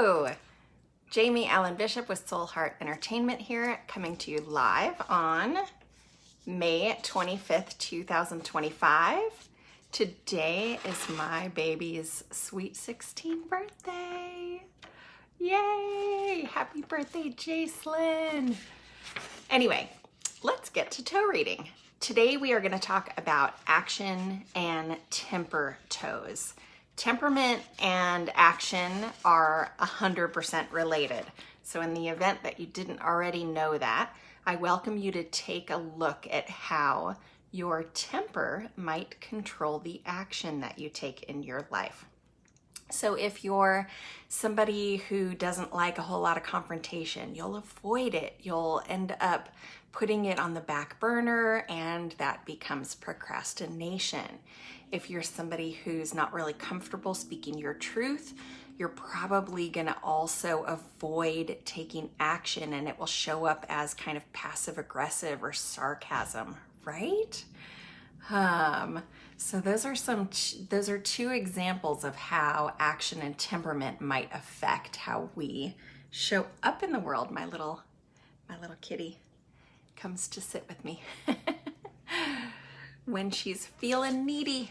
Hello! Jamie Allen Bishop with Soul Heart Entertainment here, coming to you live on May 25th, 2025. Today is my baby's sweet 16th birthday. Yay! Happy birthday, Jacelyn! Anyway, let's get to toe reading. Today we are going to talk about action and temper toes. Temperament and action are 100% related. So in the event that you didn't already know that, I welcome you to take a look at how your temper might control the action that you take in your life. So if you're somebody who doesn't like a whole lot of confrontation, you'll avoid it. You'll end up putting it on the back burner, and that becomes procrastination. If you're somebody who's not really comfortable speaking your truth, you're probably gonna also avoid taking action, and it will show up as kind of passive aggressive or sarcasm, right? So those are two examples of how action and temperament might affect how we show up in the world. My little kitty comes to sit with me when she's feeling needy.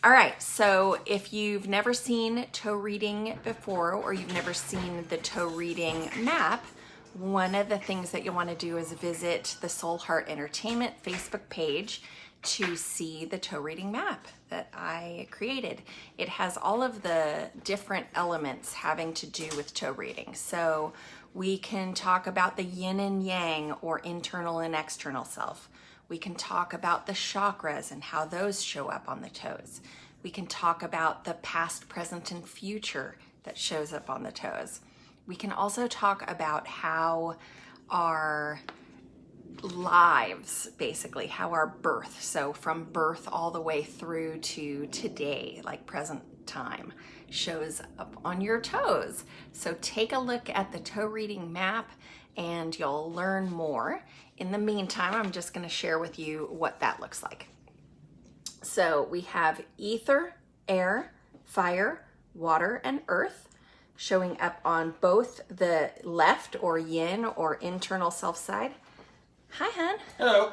All right, so if you've never seen toe reading before, or you've never seen the toe reading map, one of the things that you'll want to do is visit the Soul Heart Entertainment Facebook page to see the toe reading map that I created. It has all of the different elements having to do with toe reading. So we can talk about the yin and yang, or internal and external self. We can talk about the chakras and how those show up on the toes. We can talk about the past, present, and future that shows up on the toes. We can also talk about how our lives, basically, how our birth, so from birth all the way through to today, like present time, shows up on your toes. So take a look at the toe reading map and you'll learn more. In the meantime, I'm just going to share with you what that looks like. So we have ether, air, fire, water, and earth showing up on both the left, or yin, or internal self side. Hi, hon. Hello.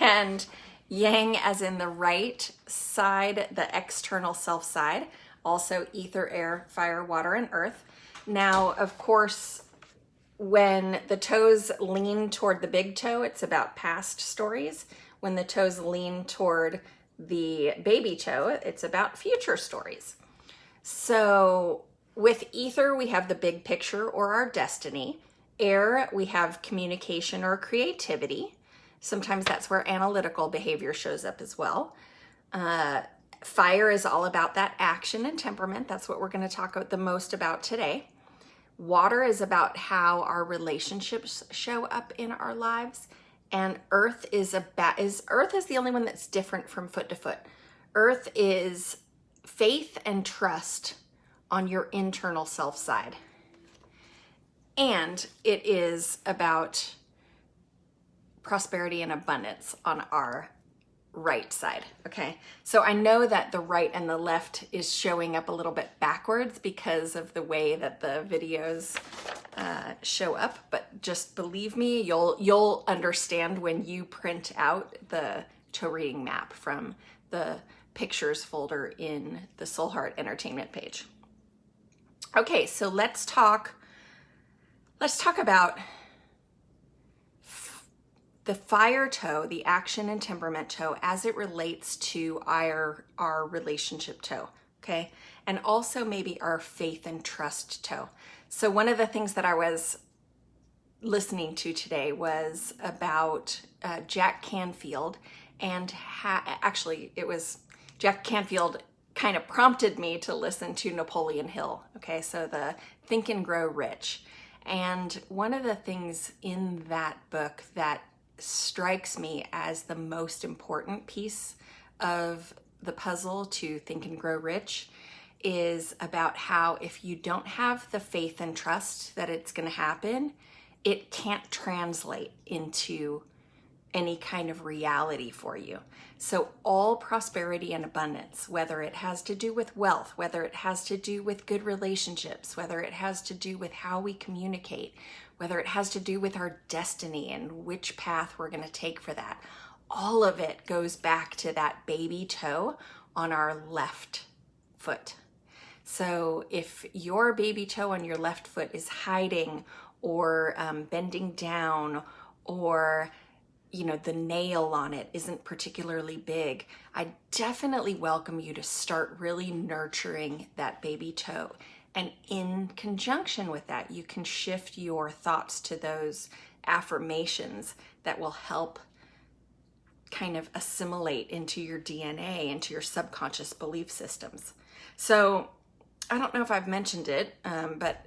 And yang, as in the right side, the external self side. Also ether, air, fire, water, and earth. Now, of course, when the toes lean toward the big toe, it's about past stories. When the toes lean toward the baby toe, it's about future stories. So with ether, we have the big picture, or our destiny. Air, we have communication or creativity. Sometimes that's where analytical behavior shows up as well. Fire is all about that action and temperament. That's what we're going to talk the most about today. Water is about how our relationships show up in our lives. And earth is the only one that's different from foot to foot. Earth is faith and trust on your internal self side. And it is about prosperity and abundance on our right side, okay? So I know that the right and the left is showing up a little bit backwards because of the way that the videos show up, but just believe me, you'll understand when you print out the toe reading map from the pictures folder in the Soul Heart Entertainment page. Okay, so let's talk about the fire toe, the action and temperament toe, as it relates to our relationship toe, okay? And also maybe our faith and trust toe. So one of the things that I was listening to today was about Jack Canfield, and actually it was Jack Canfield kind of prompted me to listen to Napoleon Hill, okay? So the Think and Grow Rich. And one of the things in that book that strikes me as the most important piece of the puzzle to Think and Grow Rich is about how if you don't have the faith and trust that it's going to happen, it can't translate into any kind of reality for you. So all prosperity and abundance, whether it has to do with wealth, whether it has to do with good relationships, whether it has to do with how we communicate, whether it has to do with our destiny and which path we're going to take for that, all of it goes back to that baby toe on our left foot. So if your baby toe on your left foot is hiding or bending down, or the nail on it isn't particularly big, I definitely welcome you to start really nurturing that baby toe. And in conjunction with that, you can shift your thoughts to those affirmations that will help kind of assimilate into your DNA, into your subconscious belief systems. So I don't know if I've mentioned it, but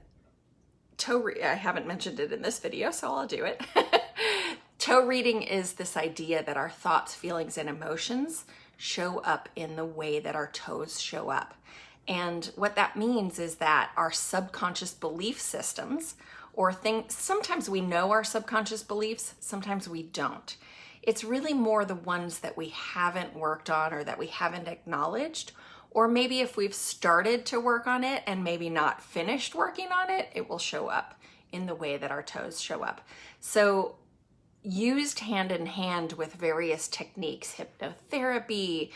I haven't mentioned it in this video, so I'll do it. Toe reading is this idea that our thoughts, feelings, and emotions show up in the way that our toes show up. And what that means is that our subconscious belief systems, or things, sometimes we know our subconscious beliefs, sometimes we don't. It's really more the ones that we haven't worked on or that we haven't acknowledged, or maybe if we've started to work on it and maybe not finished working on it, it will show up in the way that our toes show up. So used hand in hand with various techniques, hypnotherapy,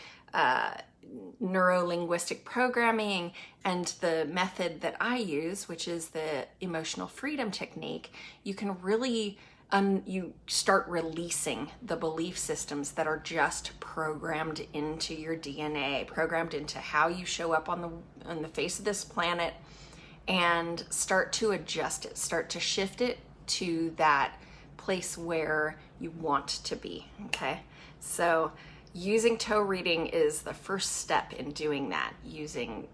neuro-linguistic programming, and the method that I use, which is the emotional freedom technique, you can really you start releasing the belief systems that are just programmed into your DNA, programmed into how you show up on the face of this planet, and start to adjust it, start to shift it to that place where you want to be, okay? So using toe reading is the first step in doing that. Using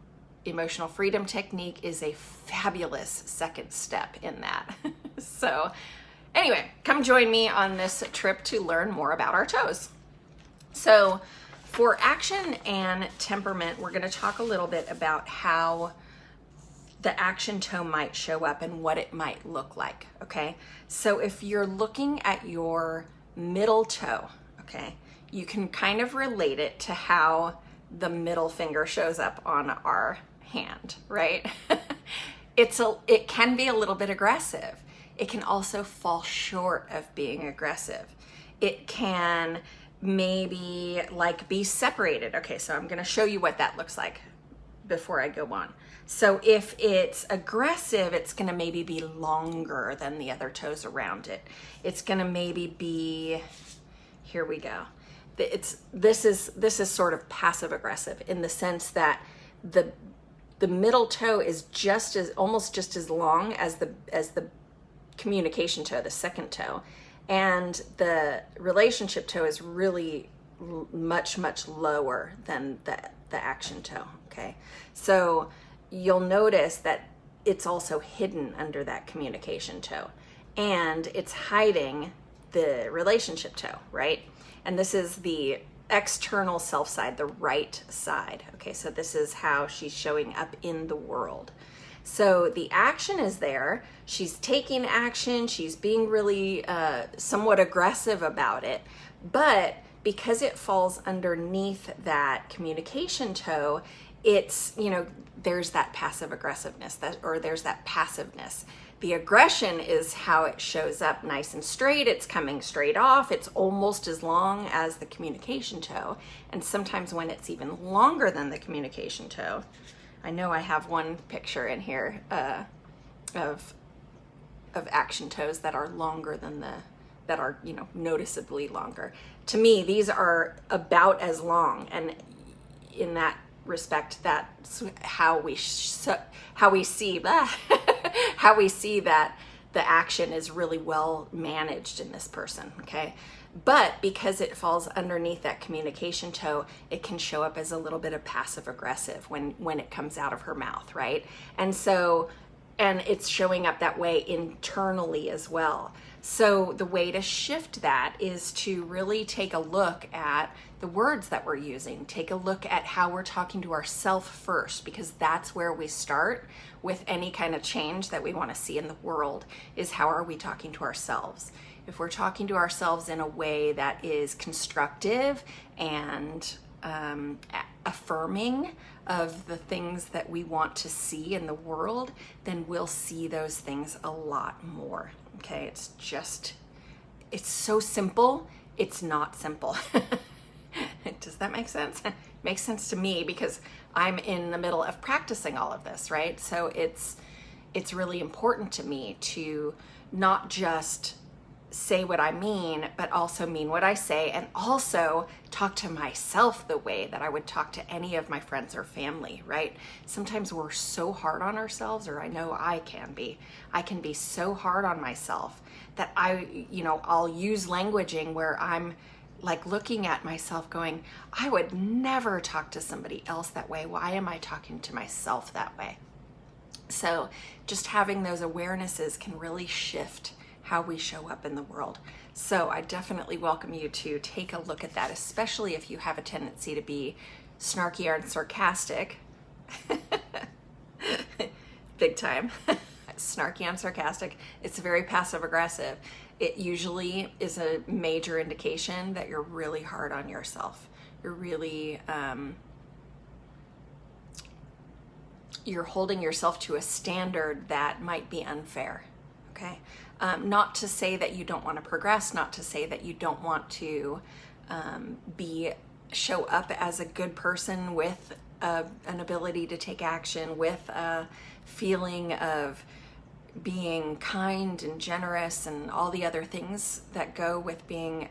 emotional freedom technique is a fabulous second step in that. So anyway, come join me on this trip to learn more about our toes. So for action and temperament, we're going to talk a little bit about how the action toe might show up and what it might look like, okay? So if you're looking at your middle toe, okay, you can kind of relate it to how the middle finger shows up on our hand, right? It can be a little bit aggressive. It can also fall short of being aggressive. It can maybe be separated. Okay, so I'm gonna show you what that looks like before I go on. So if it's aggressive, it's gonna maybe be longer than the other toes around it. It's gonna maybe be, here we go. This is sort of passive aggressive in the sense that the middle toe is almost just as long as the communication toe, the second toe, and the relationship toe is really much lower than the action toe. Okay, so you'll notice that it's also hidden under that communication toe, and it's hiding the relationship toe, right? And this is the external self side, the right side. Okay, so this is how she's showing up in the world. So the action is there. She's taking action. She's being really somewhat aggressive about it. But because it falls underneath that communication toe, it's, there's that passive aggressiveness, or there's that passiveness. The aggression is how it shows up nice and straight. It's coming straight off. It's almost as long as the communication toe. And sometimes when it's even longer than the communication toe, I know I have one picture in here of action toes that are longer than that are, noticeably longer. To me, these are about as long, and in that respect, that's how we see how we see that the action is really well managed in this person, okay? But because it falls underneath that communication toe, it can show up as a little bit of passive aggressive when it comes out of her mouth, right? And it's showing up that way internally as well. So the way to shift that is to really take a look at the words that we're using. Take a look at how we're talking to ourselves first, because that's where we start with any kind of change that we want to see in the world, is how are we talking to ourselves? if we're talking to ourselves in a way that is constructive and affirming of the things that we want to see in the world, then we'll see those things a lot more. Okay, it's so simple, it's not simple. Does that make sense? It makes sense to me because I'm in the middle of practicing all of this, right? So it's really important to me to not just say what I mean, but also mean what I say, and also talk to myself the way that I would talk to any of my friends or family, right? Sometimes we're so hard on ourselves, or I know I can be so hard on myself that I'll use languaging where I'm like looking at myself going, I would never talk to somebody else that way. Why am I talking to myself that way? So just having those awarenesses can really shift how we show up in the world. So I definitely welcome you to take a look at that, especially if you have a tendency to be snarky and sarcastic. Big time. Snarky and sarcastic. It's very passive aggressive. It usually is a major indication that you're really hard on yourself. You're really, you're holding yourself to a standard that might be unfair, okay? Not to say that you don't want to progress, not to say that you don't want to show up as a good person with an ability to take action, with a feeling of being kind and generous and all the other things that go with being,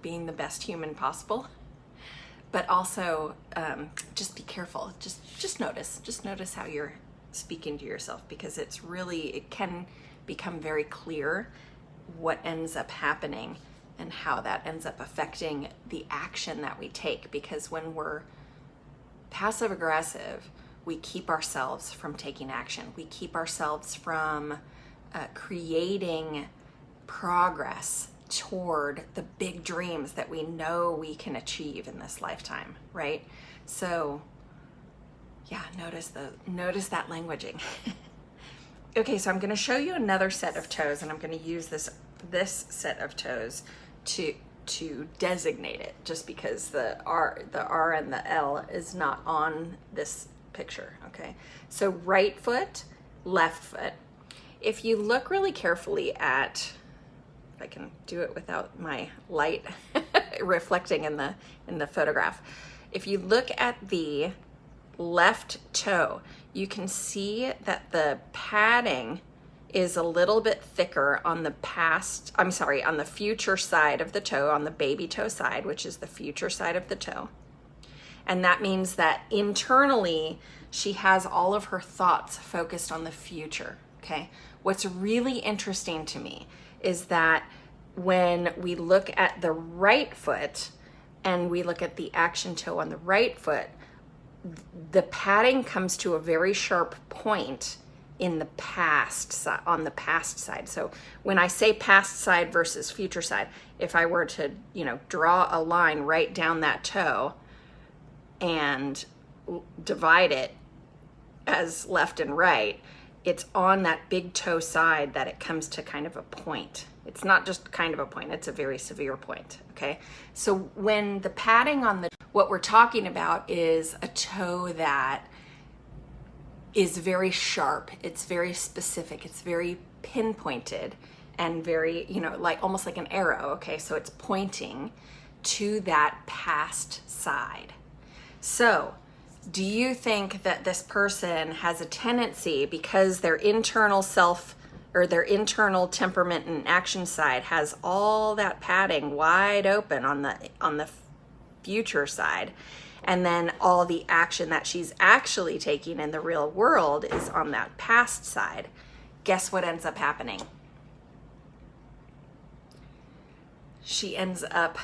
being the best human possible. But also, just be careful. Just notice how you're speaking to yourself, because it can become very clear what ends up happening and how that ends up affecting the action that we take. Because when we're passive aggressive, we keep ourselves from taking action. We keep ourselves from creating progress toward the big dreams that we know we can achieve in this lifetime, right? So yeah, notice that languaging. Okay, so I'm going to show you another set of toes, and I'm going to use this set of toes to designate it, just because the R and the L is not on this picture. Okay, so right foot, left foot. If you look really carefully at, if I can do it without my light reflecting in the photograph, if you look at the left toe, you can see that the padding is a little bit thicker on the on the future side of the toe, on the baby toe side, which is the future side of the toe. And that means that internally, she has all of her thoughts focused on the future, okay? What's really interesting to me is that when we look at the right foot and we look at the action toe on the right foot, the padding comes to a very sharp point in the past side, on the past side. So when I say past side versus future side, if I were to, draw a line right down that toe and divide it as left and right, it's on that big toe side that it comes to kind of a point. It's not just kind of a point, it's a very severe point, okay? So when the padding on what we're talking about is a toe that is very sharp, it's very specific, it's very pinpointed, and very, like almost like an arrow, okay? So it's pointing to that past side. So do you think that this person has a tendency, because their internal self or their internal temperament and action side has all that padding wide open on the future side, and then all the action that she's actually taking in the real world is on that past side? Guess what ends up happening? She ends up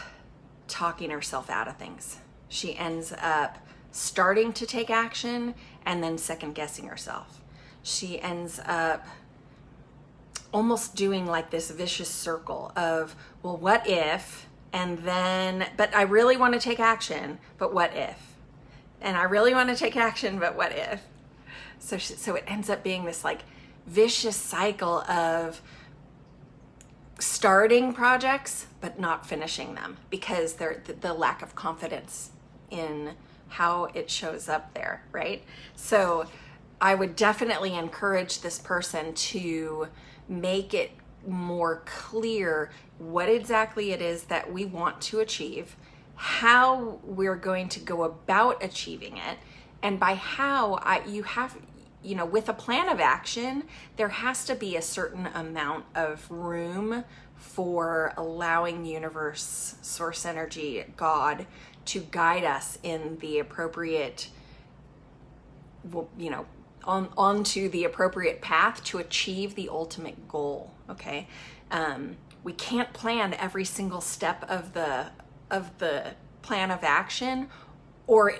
talking herself out of things. She ends up starting to take action and then second guessing herself. She ends up almost doing like this vicious circle of, well, what if, and then, but I really want to take action, but what if? And I really want to take action, but what if? So it ends up being this like vicious cycle of starting projects but not finishing them because they're the lack of confidence in how it shows up there, right? So I would definitely encourage this person to make it more clear what exactly it is that we want to achieve, how we're going to go about achieving it, and by how you have, with a plan of action, there has to be a certain amount of room for allowing universe, source energy, God, to guide us in the appropriate, onto the appropriate path to achieve the ultimate goal. Okay, we can't plan every single step of the plan of action, or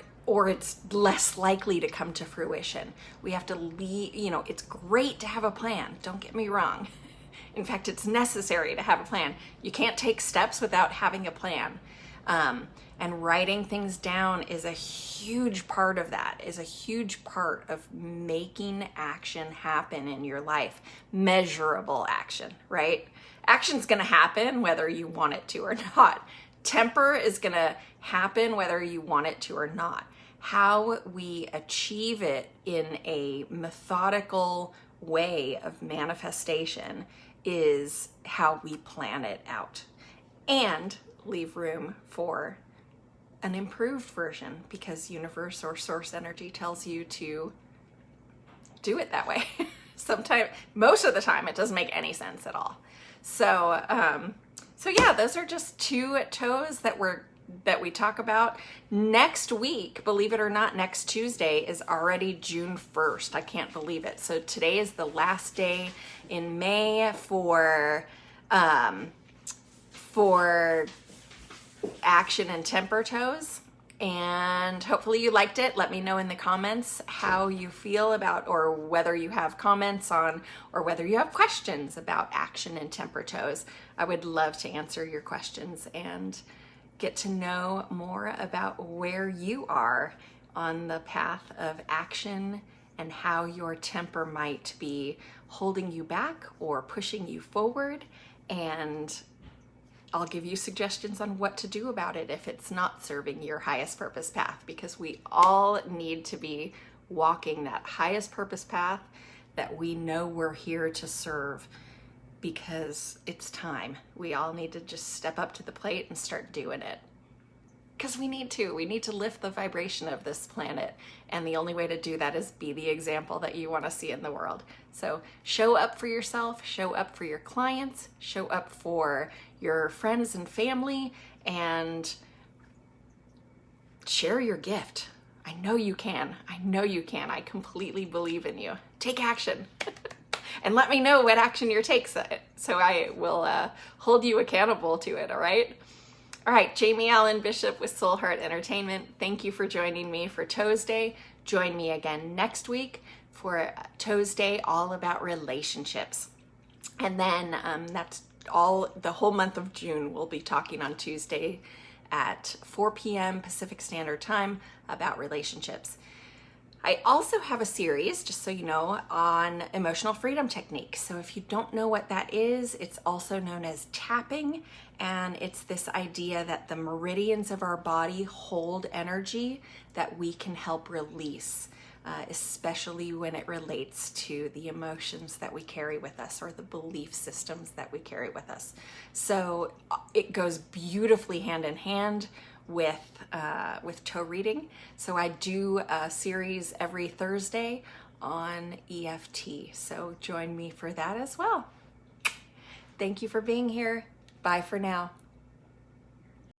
it's less likely to come to fruition. We have to leave. It's great to have a plan. Don't get me wrong. In fact, it's necessary to have a plan. You can't take steps without having a plan. And writing things down is a huge part of that, is a huge part of making action happen in your life. Measurable action, right? Action's gonna happen whether you want it to or not. Temper is gonna happen whether you want it to or not. How we achieve it in a methodical way of manifestation is how we plan it out and leave room for an improved version, because universe or source energy tells you to do it that way. Sometimes, most of the time, it doesn't make any sense at all. So yeah, those are just 2 toes that we talk about. Next week, believe it or not, next Tuesday is already June 1st. I can't believe it. So today is the last day in May for action and temper toes, and hopefully you liked it. Let me know in the comments how you feel about, or whether you have comments on, or whether you have questions about action and temper toes. I would love to answer your questions and get to know more about where you are on the path of action and how your temper might be holding you back or pushing you forward. And I'll give you suggestions on what to do about it if it's not serving your highest purpose path, because we all need to be walking that highest purpose path that we know we're here to serve, because it's time. We all need to just step up to the plate and start doing it. Because we need to lift the vibration of this planet. And the only way to do that is be the example that you want to see in the world. So show up for yourself, show up for your clients, show up for your friends and family, and share your gift. I know you can. I know you can. I completely believe in you. Take action. And let me know what action your takes, so I will hold you accountable to it, all right? All right, Jamie Allen Bishop with Soul Heart Entertainment. Thank you for joining me for Toes Day. Join me again next week for Toes Day, all about relationships. And then that's all, the whole month of June, we'll be talking on Tuesday at 4 p.m. Pacific Standard Time about relationships. I also have a series, just so you know, on emotional freedom techniques. So if you don't know what that is, it's also known as tapping. And it's this idea that the meridians of our body hold energy that we can help release, especially when it relates to the emotions that we carry with us, or the belief systems that we carry with us. So it goes beautifully hand in hand with toe reading. So I do a series every Thursday on EFT. So join me for that as well. Thank you for being here. Bye for now.